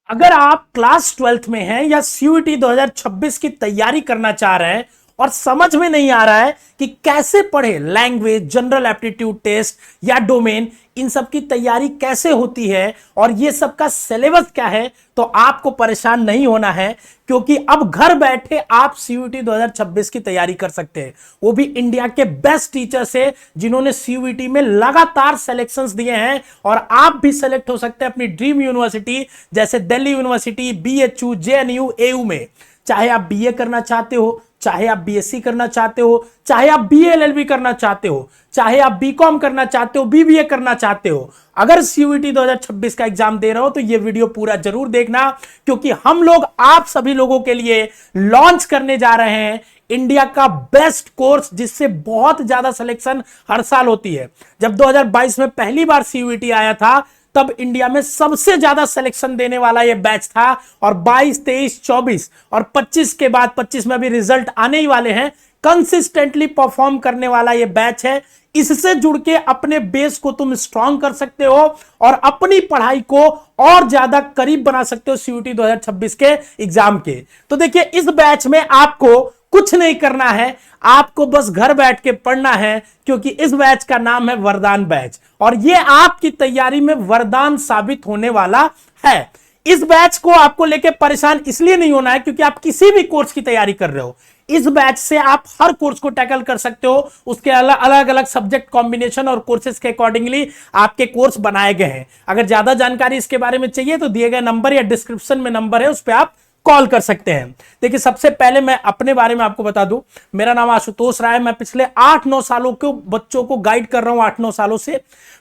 अगर आप class 12th में हैं या सीयूईटी 2026 की तैयारी करना चाह रहे हैं और समझ में नहीं आ रहा है कि कैसे पढ़े, लैंग्वेज, जनरल एप्टीट्यूड टेस्ट या डोमेन, इन सब की तैयारी कैसे होती है और ये सब का सिलेबस क्या है, तो आपको परेशान नहीं होना है, क्योंकि अब घर बैठे आप सीयूईटी 2026 की तैयारी कर सकते हैं। वो भी इंडिया के बेस्ट टीचर से, जिन्होंने सीयूईटी में लगातार सिलेक्शंस दिए हैं, और आप भी सेलेक्ट हो सकते हैं अपनी ड्रीम यूनिवर्सिटी जैसे Delhi university, BHU, JNU, AU में। चाहे आप बीए करना चाहते हो, चाहे आप बीएससी करना चाहते हो, चाहे आप बीए एलएलबी करना चाहते हो, चाहे आप बीकॉम करना चाहते हो, बीबीए करना चाहते हो, अगर सीयूईटी 2026 का एग्जाम दे रहे हो तो ये वीडियो पूरा जरूर देखना, क्योंकि हम लोग आप सभी लोगों के लिए लॉन्च करने जा रहे हैं इंडिया का बेस्ट कोर्स, जिससे बहुत ज्यादा सिलेक्शन हर साल होती है। जब 2022 में पहली बार सीयूईटी आया था, तब इंडिया में सबसे ज्यादा सिलेक्शन देने वाला यह बैच था, और 22, 23, 24 और 25 के बाद 25 में अभी रिजल्ट आने ही वाले हैं, कंसिस्टेंटली परफॉर्म करने वाला यह बैच है। इससे जुड़ के अपने बेस को तुम स्ट्रांग कर सकते हो और अपनी पढ़ाई को और ज्यादा करीब बना सकते हो सीयूईटी 2026 के एग्जाम के। तो देखिए, इस बैच में आपको कुछ नहीं करना है, आपको बस घर बैठ के पढ़ना है, क्योंकि इस बैच का नाम है वरदान बैच, और ये आपकी तैयारी में वरदान साबित होने वाला है। इस बैच को आपको लेके परेशान इसलिए नहीं होना है क्योंकि आप किसी भी कोर्स की तैयारी कर रहे हो। इस बैच से आप हर कोर्स को टैकल कर सकते हो, उसके अलग अलग सब्जेक्ट कॉम्बिनेशन और कोर्सेज के अकॉर्डिंगली आपके कोर्स बनाए गए हैं। अगर ज्यादा जानकारी इसके बारे में चाहिए तो दिए गए नंबर या डिस्क्रिप्शन में नंबर है, उस पर आप कॉल कर सकते हैं। देखिए, सबसे पहले मैं अपने बारे में आपको बता दूं, मेरा नाम आशुतोष राय। मैं पिछले 8-9 सालों के बच्चों को गाइड कर रहा हूं। 8-9 सालों से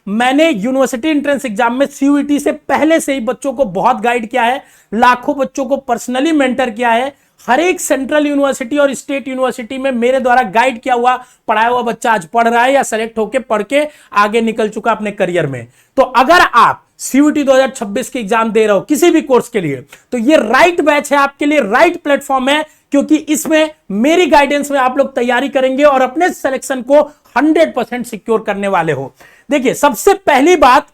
मैंने यूनिवर्सिटी एंट्रेंस एग्जाम में सीयूईटी से पहले से ही बच्चों को बहुत गाइड किया है, लाखों बच्चों को पर्सनली मेंटर किया है। हर एक सेंट्रल यूनिवर्सिटी और स्टेट यूनिवर्सिटी में मेरे द्वारा गाइड किया हुआ, पढ़ाया हुआ बच्चा आज पढ़ रहा है या सेलेक्ट होकर पढ़ के आगे निकल चुका अपने करियर में। तो अगर आप सीयूईटी 2026 के एग्जाम दे रहे हो किसी भी कोर्स के लिए, तो ये राइट बैच है आपके लिए, राइट प्लेटफॉर्म है, क्योंकि इसमें मेरी गाइडेंस में आप लोग तैयारी करेंगे और अपने सिलेक्शन को 100% सिक्योर करने वाले हो। देखिए, सबसे पहली बात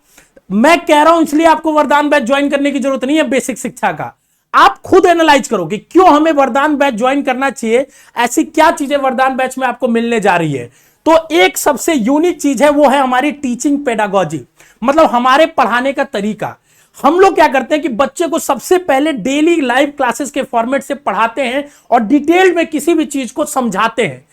मैं कह रहा हूं, इसलिए आपको वरदान बैच ज्वाइन करने की जरूरत नहीं है बेसिक शिक्षा का। आप खुद एनालाइज करो कि क्यों हमें वरदान बैच ज्वाइन करना चाहिए, ऐसी क्या चीजें वरदान बैच में आपको मिलने जा रही है। तो एक सबसे यूनिक चीज है, वो है हमारी टीचिंग पेडागोजी, मतलब हमारे पढ़ाने का तरीका। हम लोग क्या करते हैं कि बच्चे को सबसे पहले डेली लाइव क्लासेस के फॉर्मेट से पढ़ाते हैं और डिटेल में किसी भी चीज को समझाते हैं।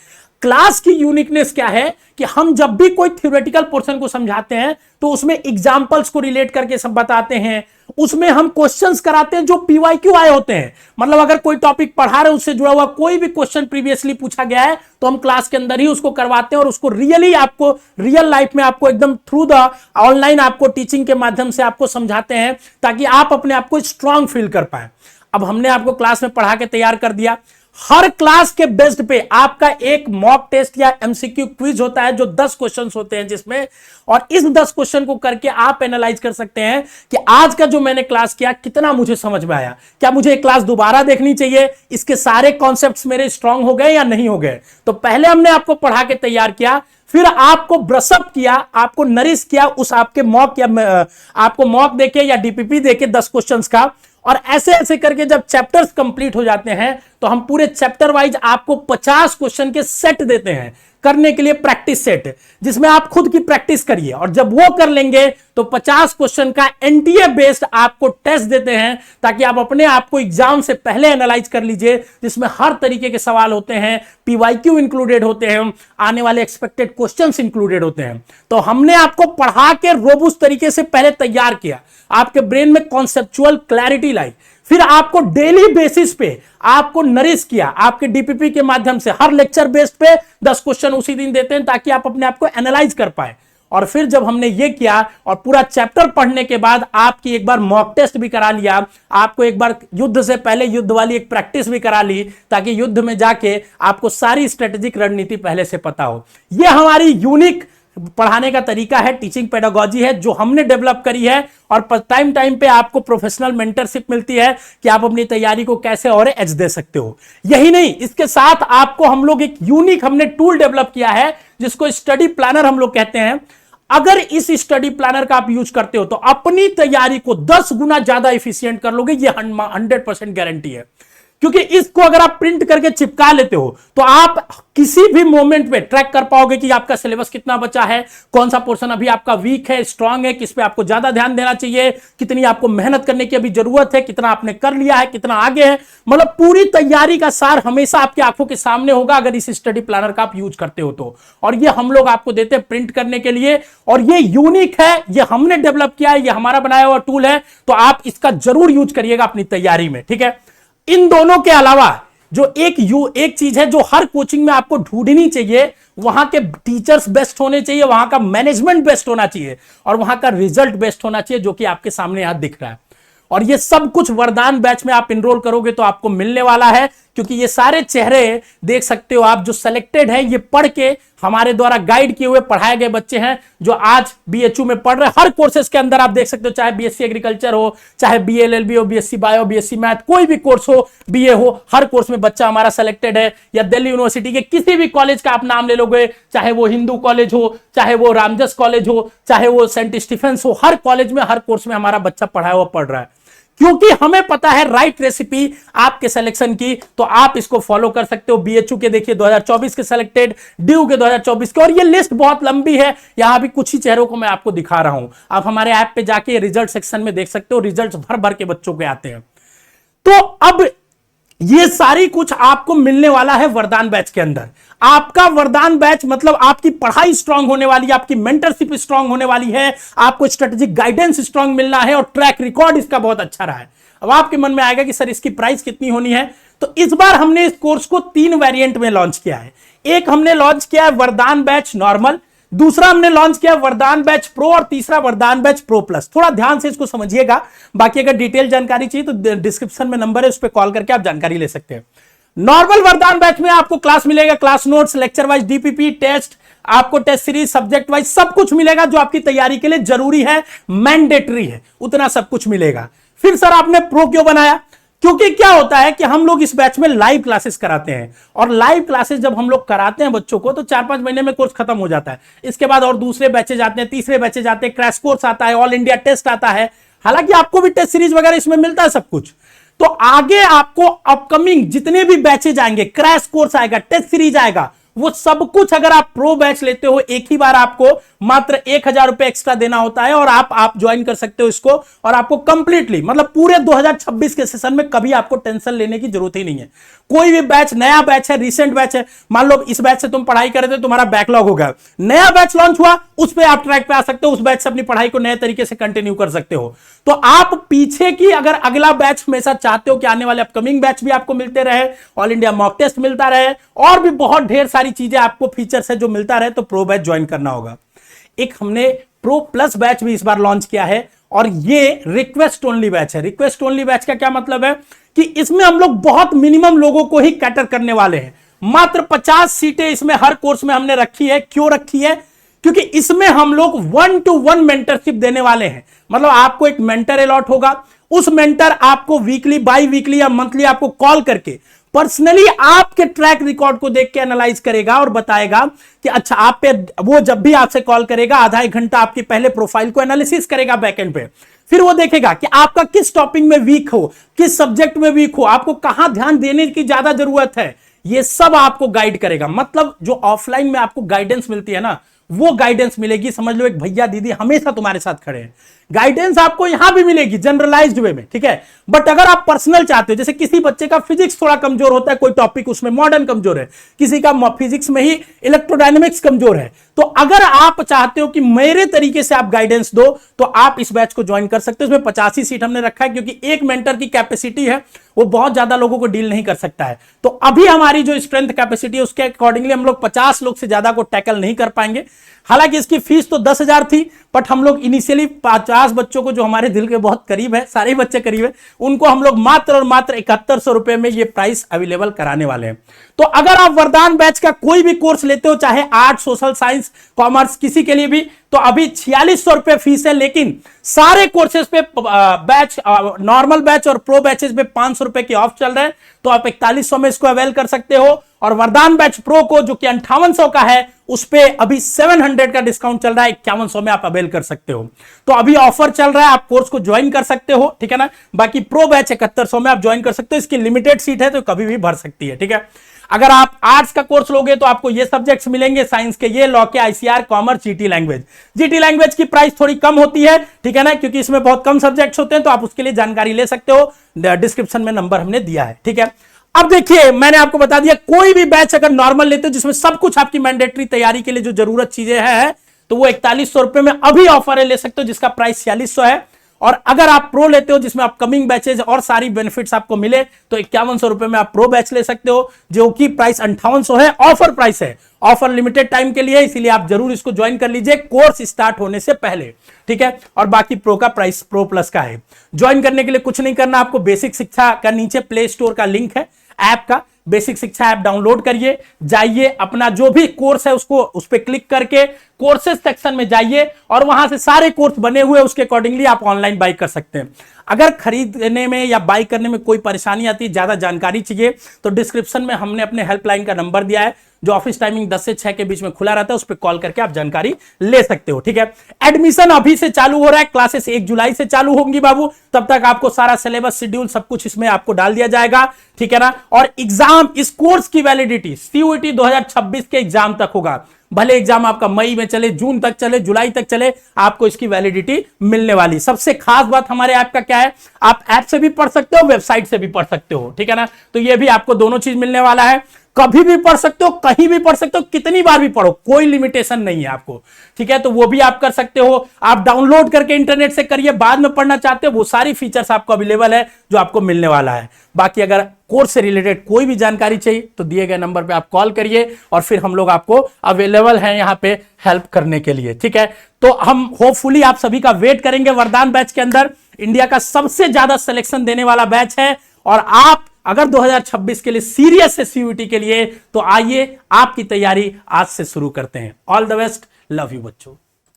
क्लास की यूनिकनेस क्या है कि हम जब भी कोई थ्योरेटिकल पोर्शन को समझाते हैं तो उसमें एग्जांपल्स को रिलेट करके सब बताते हैं, उसमें हम क्वेश्चंस कराते हैं जो पीवाईक्यू आए होते हैं। मतलब अगर कोई टॉपिक पढ़ा रहे हैं, उससे जुड़ा हुआ कोई भी क्वेश्चन प्रीवियसली पूछा गया है, तो हम क्लास के अंदर ही उसको करवाते हैं और उसको रियली आपको रियल लाइफ में आपको एकदम थ्रू द ऑनलाइन आपको टीचिंग के माध्यम से आपको समझाते हैं, ताकि आप अपने आप को स्ट्रांग फील कर पाए। अब हमने आपको क्लास में पढ़ा के तैयार कर दिया। हर क्लास के बेस्ट पे आपका एक मॉक टेस्ट या एमसीक्यू क्विज होता है, जो 10 क्वेश्चंस होते हैं जिसमें, और इस 10 क्वेश्चन को करके आप एनालाइज कर सकते हैं कि आज का जो मैंने क्लास किया कितना मुझे समझ में आया, क्या मुझे एक क्लास दोबारा देखनी चाहिए, इसके सारे कॉन्सेप्ट्स मेरे स्ट्रांग हो गए या नहीं हो गए। तो पहले हमने आपको पढ़ा के तैयार किया, फिर आपको ब्रशअप किया, आपको नरिश किया उस आपके मॉक या आपको मॉक देके या डीपीपी देके 10 क्वेश्चंस का, और ऐसे ऐसे करके जब चैप्टर्स कंप्लीट हो जाते हैं तो हम पूरे चैप्टर वाइज आपको 50 क्वेश्चन के सेट देते हैं करने के लिए, प्रैक्टिस सेट, जिसमें आप खुद की प्रैक्टिस करिए। और जब वो कर लेंगे तो 50 क्वेश्चन का एनटीए बेस्ड आपको टेस्ट देते हैं, ताकि आप अपने आप को एग्जाम से पहले एनालाइज कर लीजिए, जिसमें हर तरीके के सवाल होते हैं, पीवाईक्यू इंक्लूडेड होते हैं, आने वाले एक्सपेक्टेड क्वेश्चंस इंक्लूडेड होते हैं। तो हमने आपको पढ़ा के रोबुस्ट तरीके से पहले तैयार किया, आपके ब्रेन में कॉन्सेप्चुअल क्लैरिटी लाई, फिर आपको डेली बेसिस पे आपको नरिश किया, आपके डीपीपी के माध्यम से हर लेक्चर बेस्ड पे 10 क्वेश्चन उसी दिन देते हैं, ताकि आप अपने आप को एनालाइज कर पाए। और फिर जब हमने ये किया और पूरा चैप्टर पढ़ने के बाद आपकी एक बार मॉक टेस्ट भी करा लिया, आपको एक बार युद्ध से पहले युद्ध वाली एक प्रैक्टिस भी करा ली, ताकि युद्ध में जाके आपको सारी स्ट्रेटेजिक रणनीति पहले से पता हो। यह हमारी यूनिक पढ़ाने का तरीका है, टीचिंग पेडागोजी है, जो हमने डेवलप करी है, और टाइम टाइम पे आपको प्रोफेशनल मेंटरशिप मिलती है कि आप अपनी तैयारी को कैसे और एज दे सकते हो। यही नहीं, इसके साथ आपको हम लोग एक यूनिक हमने टूल डेवलप किया है, जिसको स्टडी प्लानर हम लोग कहते हैं। अगर इस स्टडी प्लानर का आप यूज करते हो तो अपनी तैयारी को 10 गुना ज्यादा एफिशिएंट कर लोगे, ये 100% गारंटी है। क्योंकि इसको अगर आप प्रिंट करके चिपका लेते हो तो आप किसी भी मोमेंट में ट्रैक कर पाओगे कि आपका सिलेबस कितना बचा है, कौन सा पोर्शन अभी आपका वीक है, स्ट्रांग है, किस पे आपको ज्यादा ध्यान देना चाहिए, कितनी आपको मेहनत करने की अभी जरूरत है, कितना आपने कर लिया है, कितना आगे है। मतलब पूरी तैयारी का सार हमेशा आपकी आंखों के सामने होगा अगर इस स्टडी प्लानर का आप यूज करते हो तो। और ये हम लोग आपको देते हैं प्रिंट करने के लिए, और ये यूनिक है, ये हमने डेवलप किया है, ये हमारा बनाया हुआ टूल है, तो आप इसका जरूर यूज करिएगा अपनी तैयारी में, ठीक है। इन दोनों के अलावा जो एक चीज है जो हर कोचिंग में आपको ढूंढनी चाहिए, वहां के टीचर्स बेस्ट होने चाहिए, वहां का मैनेजमेंट बेस्ट होना चाहिए, और वहां का रिजल्ट बेस्ट होना चाहिए, जो कि आपके सामने यहां दिख रहा है। और ये सब कुछ वरदान बैच में आप इनरोल करोगे तो आपको मिलने वाला है, क्योंकि ये सारे चेहरे देख सकते हो आप जो सिलेक्टेड हैं, ये पढ़ के हमारे द्वारा गाइड किए हुए पढ़ाए गए बच्चे हैं जो आज बीएचयू में पढ़ रहे हैं। हर कोर्सेज के अंदर आप देख सकते हो, चाहे बीएससी एग्रीकल्चर हो, चाहे बीएलएलबी हो, बीएससी बायो, बीएससी मैथ, कोई भी कोर्स हो, बीए हो, हर कोर्स में बच्चा हमारा सेलेक्टेड है। या दिल्ली यूनिवर्सिटी के किसी भी कॉलेज का आप नाम ले लोगे, चाहे वो हिंदू कॉलेज हो, चाहे वो रामजस कॉलेज हो, चाहे वो सेंट स्टीफेंस हो, हर कॉलेज में हर कोर्स में हमारा बच्चा पढ़ाया हुआ पढ़ रहा है। क्योंकि हमें पता है राइट रेसिपी आपके सिलेक्शन की, तो आप इसको फॉलो कर सकते हो। बीएचयू के देखिए 2024 के सिलेक्टेड, ड्यू के 2024 के, और ये लिस्ट बहुत लंबी है, यहां भी कुछ ही चेहरों को मैं आपको दिखा रहा हूं। आप हमारे ऐप पे जाके रिजल्ट सेक्शन में देख सकते हो, रिजल्ट भर भर के बच्चों के आते हैं। तो अब ये सारी कुछ आपको मिलने वाला है वरदान बैच के अंदर। आपका वरदान बैच मतलब आपकी पढ़ाई स्ट्रांग होने वाली है, आपकी मेंटरशिप स्ट्रांग होने वाली है, आपको स्ट्रेटेजिक गाइडेंस स्ट्रांग मिलना है, और ट्रैक रिकॉर्ड इसका बहुत अच्छा रहा है। अब आपके मन में आएगा कि सर इसकी प्राइस कितनी होनी है, तो इस बार हमने इस कोर्स को 3 वेरिएंट में लॉन्च किया है। एक हमने लॉन्च किया है वरदान बैच नॉर्मल, दूसरा हमने लॉन्च किया वरदान बैच प्रो, और तीसरा वरदान बैच प्रो प्लस। थोड़ा ध्यान से इसको समझिएगा, बाकी अगर डिटेल जानकारी चाहिए तो डिस्क्रिप्शन में नंबर है, उस पर कॉल करके आप जानकारी ले सकते हैं। नॉर्मल वरदान बैच में आपको क्लास मिलेगा, class notes, lecture wise DPP, test, आपको टेस्ट सीरीज, सब्जेक्ट वाइज सब कुछ मिलेगा जो आपकी तैयारी के लिए जरूरी है, मैंडेटरी है, उतना सब कुछ मिलेगा। फिर सर आपने प्रो क्यों बनाया? क्योंकि क्या होता है कि हम लोग इस बैच में लाइव क्लासेस कराते हैं, और लाइव क्लासेस जब हम लोग कराते हैं बच्चों को तो 4-5 महीने में कोर्स खत्म हो जाता है। इसके बाद और दूसरे बैचेज आते हैं, तीसरे बैचेज आते हैं, क्रैश कोर्स आता है, ऑल इंडिया टेस्ट आता है। हालांकि आपको भी टेस्ट सीरीज वगैरह इसमें मिलता है सब कुछ। तो आगे आपको अपकमिंग जितने भी बैचेज आएंगे, क्रैश कोर्स आएगा, टेस्ट सीरीज आएगा, वो सब कुछ अगर आप प्रो बैच लेते हो, एक ही बार आपको मात्र 1000 रुपए एक्स्ट्रा देना होता है, और आप ज्वाइन कर सकते हो इसको, और आपको कंप्लीटली मतलब पूरे 2026 के सेशन में कभी आपको टेंशन लेने की जरूरत ही नहीं है। कोई भी बैच, नया बैच है, रिसेंट बैच है, मान लो इस बैच से तुम पढ़ाई कर रहे थे, तुम्हारा बैकलॉग हो गया, नया बैच लॉन्च हुआ, उस पर आप ट्रैक पे आ सकते हो, उस बैच से अपनी पढ़ाई को नए तरीके से कंटिन्यू कर सकते हो। तो आप पीछे की अगर अगला बैच हमेशा चाहते हो कि आने वाले अपकमिंग बैच भी आपको मिलते रहे, ऑल इंडिया मॉक टेस्ट मिलता रहे, और भी बहुत ढेर सारी चीजें आपको फीचर्स है जो मिलता रहे, तो प्रो बैच ज्वाइन करना होगा। एक हमने प्रो प्लस बैच भी इस बार लॉन्च किया है, और ये रिक्वेस्ट ओनली बैच है। रिक्वेस्ट ओनली बैच का क्या मतलब है कि इसमें हम लोग बहुत मिनिमम लोगों को ही कैटर करने वाले हैं। मात्र 50 सीटें इसमें हर कोर्स में हमने रखी है। क्यों रखी है? क्योंकि इसमें हम लोग 1-to-1 मेंटरशिप देने वाले हैं। मतलब आपको एक मेंटर अलॉट होगा, उस मेंटर आपको वीकली, बाई वीकली या मंथली आपको कॉल करके पर्सनली आपके ट्रैक रिकॉर्ड को देख के एनालाइज करेगा और बताएगा कि अच्छा आप पे, वो जब भी आपसे कॉल करेगा आधा 1 घंटा आपकी पहले प्रोफाइल को एनालिसिस करेगा बैकएंड पे, फिर वो देखेगा कि आपका किस टॉपिक में वीक हो, किस सब्जेक्ट में वीक हो, आपको कहां ध्यान देने की ज्यादा जरूरत है, ये सब आपको गाइड करेगा। मतलब जो ऑफलाइन में आपको गाइडेंस मिलती है ना, वो गाइडेंस मिलेगी। समझ लो एक भैया दीदी हमेशा तुम्हारे साथ खड़े हैं। गाइडेंस आपको यहां भी मिलेगी जनरलाइज्ड वे में, ठीक है। बट अगर आप पर्सनल चाहते हो, जैसे किसी बच्चे का फिजिक्स थोड़ा कमजोर होता है, कोई टॉपिक उसमें मॉडर्न कमजोर है, किसी का फिजिक्स में ही इलेक्ट्रोडायनेमिक्स कमजोर है, तो अगर आप चाहते हो कि मेरे तरीके से आप गाइडेंस दो, तो आप इस बैच को ज्वाइन कर सकते हो। इसमें 85 सीट हमने रखा है, क्योंकि एक मेंटर की कैपेसिटी है, वो बहुत ज्यादा लोगों को डील नहीं कर सकता है। तो अभी हमारी जो स्ट्रेंथ कैपेसिटी है उसके अकॉर्डिंगली हम लोग 50 लोग से ज्यादा को टैकल नहीं कर पाएंगे। हालांकि इसकी फीस तो 10,000 थी, बट हम लोग इनिशियली 50 बच्चों को, जो हमारे दिल के बहुत करीब है, सारे बच्चे करीब है, उनको हम लोग मात्र और मात्र 7100 रुपए में ये प्राइस अवेलेबल कराने वाले हैं। तो अगर आप वरदान बैच का कोई भी कोर्स लेते हो, चाहे आर्ट, सोशल साइंस, कॉमर्स, किसी के लिए भी, तो अभी 4600 रुपए फीस है। लेकिन सारे कोर्सेज पे बैच, नॉर्मल बैच और प्रो बैचेस पे 500 रुपए की ऑफ चल रहे हैं, तो आप 4100 में इसको अवेल कर सकते हो। और वरदान बैच प्रो को, जो कि 5800 का है, उस पे अभी 700 का डिस्काउंट चल रहा है, 5100 में आप अवेल कर सकते हो। तो अभी ऑफर चल रहा है, आप कोर्स को ज्वाइन कर सकते हो, ठीक है ना। बाकी प्रो बैच 7100 में आप ज्वाइन कर सकते हो, इसकी लिमिटेड सीट है तो कभी भी भर सकती है, ठीक है। अगर आप आर्ट्स का कोर्स लोगे तो आपको ये सब्जेक्ट्स मिलेंगे, साइंस के ये, लॉ के, ICR, commerce, GT language. GT language की प्राइस थोड़ी कम होती है, ठीक है ना, क्योंकि इसमें बहुत कम सब्जेक्ट्स होते हैं, तो आप उसके लिए जानकारी ले सकते हो, डिस्क्रिप्शन में नंबर हमने दिया है, ठीक है। अब देखिए, मैंने आपको बता दिया, कोई भी बैच अगर नॉर्मल लेते हो जिसमें सब कुछ आपकी मैंडेटरी तैयारी के लिए जो जरूरत चीजें हैं, तो वो 4100 रुपए में अभी ऑफर है, ले सकते हो, जिसका प्राइस 4600 है। और अगर आप प्रो लेते हो जिसमें अपकमिंग बैचेज और सारी बेनिफिट्स आपको मिले, तो 5100 रुपए में आप प्रो बैच ले सकते हो, जो कि प्राइस 5800 है, ऑफर प्राइस है, ऑफर लिमिटेड टाइम के लिए, इसीलिए आप जरूर इसको ज्वाइन कर लीजिए कोर्स स्टार्ट होने से पहले, ठीक है। और बाकी प्रो का प्राइस प्रो प्लस का है। ज्वाइन करने के लिए कुछ नहीं करना, आपको बेसिक शिक्षा का नीचे प्ले स्टोर का लिंक है ऐप का, बेसिक शिक्षा ऐप डाउनलोड करिए, जाइए अपना जो भी कोर्स है उसको उस पर क्लिक करके कोर्सेज सेक्शन में जाइए और वहां से सारे कोर्स बने हुए उसके अकॉर्डिंगली आप ऑनलाइन बाई कर सकते हैं। अगर खरीदने में या बाई करने में कोई परेशानी आती है, ज्यादा जानकारी चाहिए, तो डिस्क्रिप्शन में हमने अपने हेल्पलाइन का नंबर दिया है, जो ऑफिस टाइमिंग 10 से 6 के बीच में खुला रहता है, उस पर कॉल करके आप जानकारी ले सकते हो, ठीक है। एडमिशन अभी से चालू हो रहा है, क्लासेस 1 जुलाई से चालू होंगी बाबू, तब तक आपको सारा सिलेबस शेड्यूल सब कुछ इसमें आपको डाल दिया जाएगा, ठीक है ना। और एग्जाम, इस कोर्स की वैलिडिटी सीयूईटी 2026 के एग्जाम तक होगा, भले एग्जाम आपका मई में चले, जून तक चले, जुलाई तक चले, आपको इसकी वैलिडिटी मिलने वाली। सबसे खास बात हमारे ऐप का क्या है, आप ऐप से भी पढ़ सकते हो, वेबसाइट से भी पढ़ सकते हो, ठीक है ना। तो ये भी आपको दोनों चीज मिलने वाला है, कभी भी पढ़ सकते हो, कहीं भी पढ़ सकते हो, कितनी बार भी पढ़ो, कोई लिमिटेशन नहीं है आपको, ठीक है। तो वो भी आप कर सकते हो, आप डाउनलोड करके इंटरनेट से करिए, बाद में पढ़ना चाहते हो, वो सारी फीचर्स आपको अवेलेबल है जो आपको मिलने वाला है। बाकी अगर कोर्स से रिलेटेड कोई भी जानकारी चाहिए तो दिए गए नंबर पे आप कॉल करिए और फिर हम लोग आपको अवेलेबल हैं यहाँ पे हेल्प करने के लिए, ठीक है। तो हम होपफुली आप सभी का वेट करेंगे वरदान बैच के अंदर, इंडिया का सबसे ज्यादा सिलेक्शन देने वाला बैच है। और आप अगर 2026 के लिए सीरियस है सीयूईटी के लिए, तो आइए आपकी तैयारी आज से शुरू करते हैं। All the best, love you बच्चों।